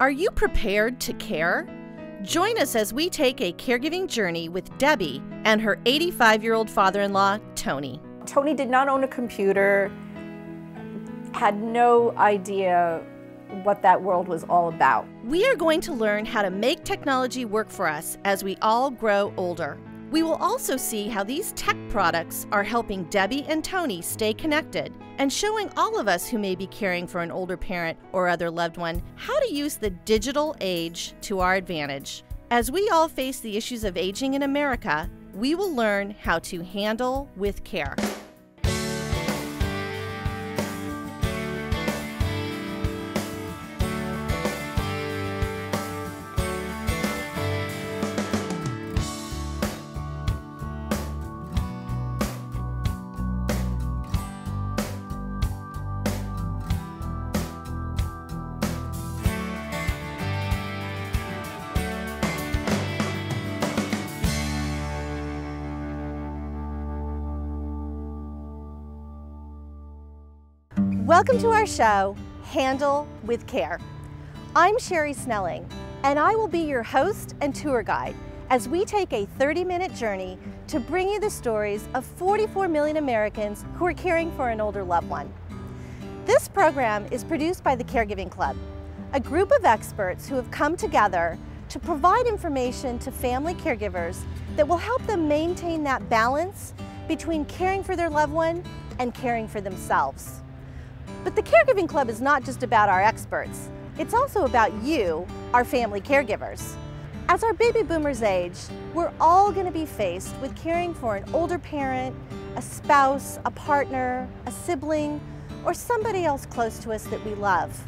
Are you prepared to care? Join us as we take a caregiving journey with Debi and her 85-year-old father-in-law, Tony. Tony did not own a computer, had no idea what that world was all about. We are going to learn how to make technology work for us as we all grow older. We will also see how these tech products are helping Debi and Tony stay connected and showing all of us who may be caring for an older parent or other loved one how to use the digital age to our advantage. As we all face the issues of aging in America, we will learn how to handle with care. Welcome to our show, Handle with Care. I'm Sherri Snelling, and I will be your host and tour guide as we take a 30-minute journey to bring you the stories of 44 million Americans who are caring for an older loved one. This program is produced by the Caregiving Club, a group of experts who have come together to provide information to family caregivers that will help them maintain that balance between caring for their loved one and caring for themselves. But the Caregiving Club is not just about our experts. It's also about you, our family caregivers. As our baby boomers age, we're all going to be faced with caring for an older parent, a spouse, a partner, a sibling, or somebody else close to us that we love.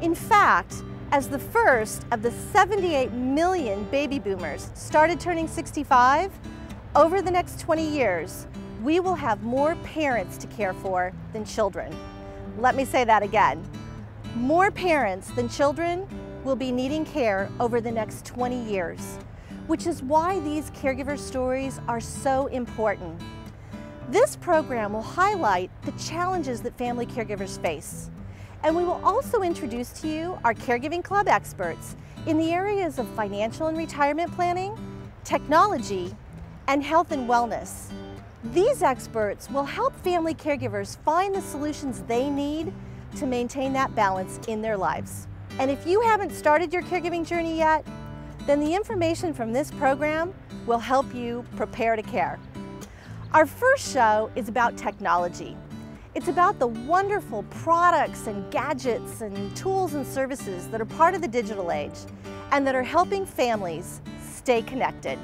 In fact, as the first of the 78 million baby boomers started turning 65, over the next 20 years, we will have more parents to care for than children. Let me say that again. More parents than children will be needing care over the next 20 years, which is why these caregiver stories are so important. This program will highlight the challenges that family caregivers face, and we will also introduce to you our Caregiving Club experts in the areas of financial and retirement planning, technology, and health and wellness. These experts will help family caregivers find the solutions they need to maintain that balance in their lives. And if you haven't started your caregiving journey yet, then the information from this program will help you prepare to care. Our first show is about technology. It's about the wonderful products and gadgets and tools and services that are part of the digital age and that are helping families stay connected.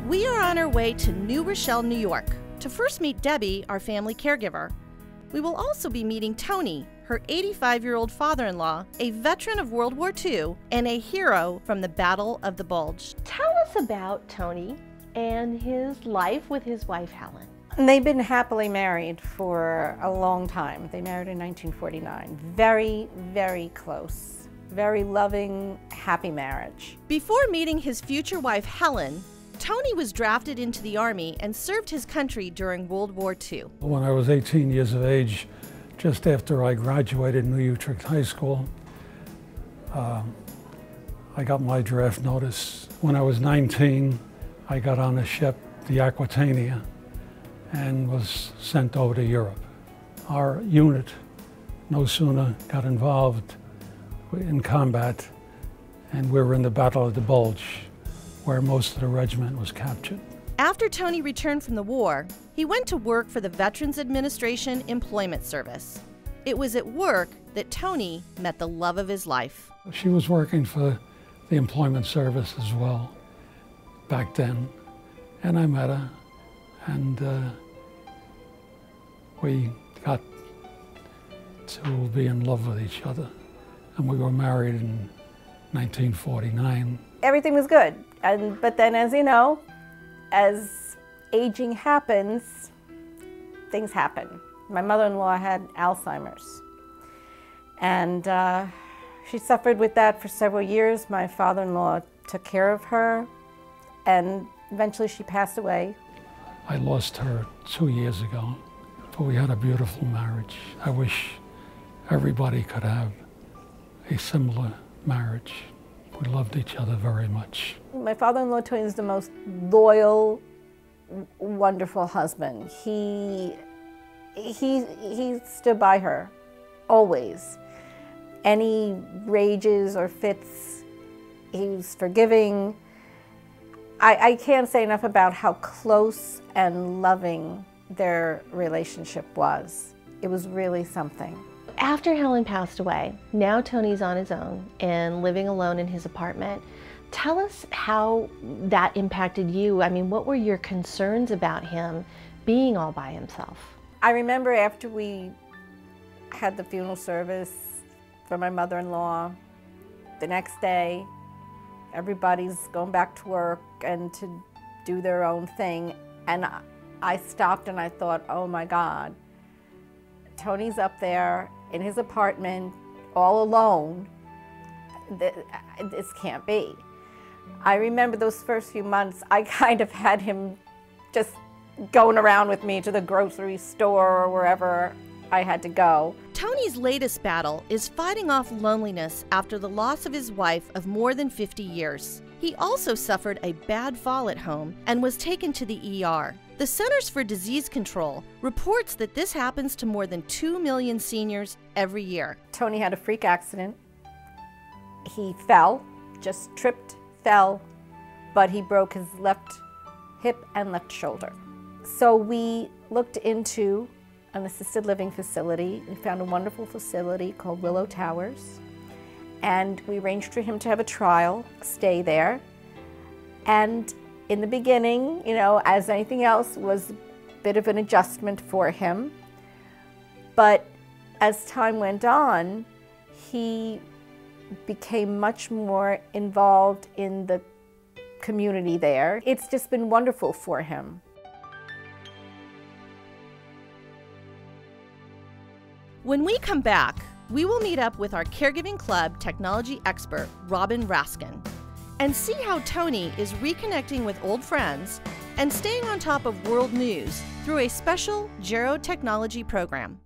We are on our way to New Rochelle, New York, to first meet Debi, our family caregiver. We will also be meeting Tony, her 85-year-old father-in-law, a veteran of World War II and a hero from the Battle of the Bulge. Tell us about Tony and his life with his wife, Helen. They've been happily married for a long time. They married in 1949. Very, very close. Very loving, happy marriage. Before meeting his future wife, Helen, Tony was drafted into the Army and served his country during World War II. When I was 18 years of age, just after I graduated New Utrecht High School, I got my draft notice. When I was 19, I got on a ship, the Aquitania, and was sent over to Europe. Our unit no sooner got involved in combat, and we were in the Battle of the Bulge, where most of the regiment was captured. After Tony returned from the war, he went to work for the Veterans Administration Employment Service. It was at work that Tony met the love of his life. She was working for the Employment Service as well back then, and I met her, and we got to be in love with each other, and we were married in 1949. Everything was good, but then, as you know, as aging happens, things happen. My mother-in-law had Alzheimer's, and she suffered with that for several years. My father-in-law took care of her, and eventually she passed away. I lost her 2 years ago, but we had a beautiful marriage. I wish everybody could have a similar marriage. We loved each other very much. My father-in-law, Tony, is the most loyal, wonderful husband. He stood by her, always. Any rages or fits, he was forgiving. I can't say enough about how close and loving their relationship was. It was really something. After Helen passed away, now Tony's on his own and living alone in his apartment. Tell us how that impacted you. I mean, what were your concerns about him being all by himself? I remember after we had the funeral service for my mother-in-law, the next day, everybody's going back to work and to do their own thing. And I stopped and I thought, oh my God, Tony's up there in his apartment all alone. This can't be. I remember those first few months, I kind of had him just going around with me to the grocery store or wherever I had to go. Tony's latest battle is fighting off loneliness after the loss of his wife of more than 50 years. He also suffered a bad fall at home and was taken to the ER. The Centers for Disease Control reports that this happens to more than 2 million seniors every year. Tony had a freak accident. He fell, just tripped, fell, but he broke his left hip and left shoulder. So we looked into an assisted living facility. We found a wonderful facility called Willow Towers, and we arranged for him to have a trial, stay there. And in the beginning, you know, as anything else, was a bit of an adjustment for him. But as time went on, he became much more involved in the community there. It's just been wonderful for him. When we come back, we will meet up with our Caregiving Club technology expert, Robin Raskin, and see how Tony is reconnecting with old friends and staying on top of world news through a special Gero technology program.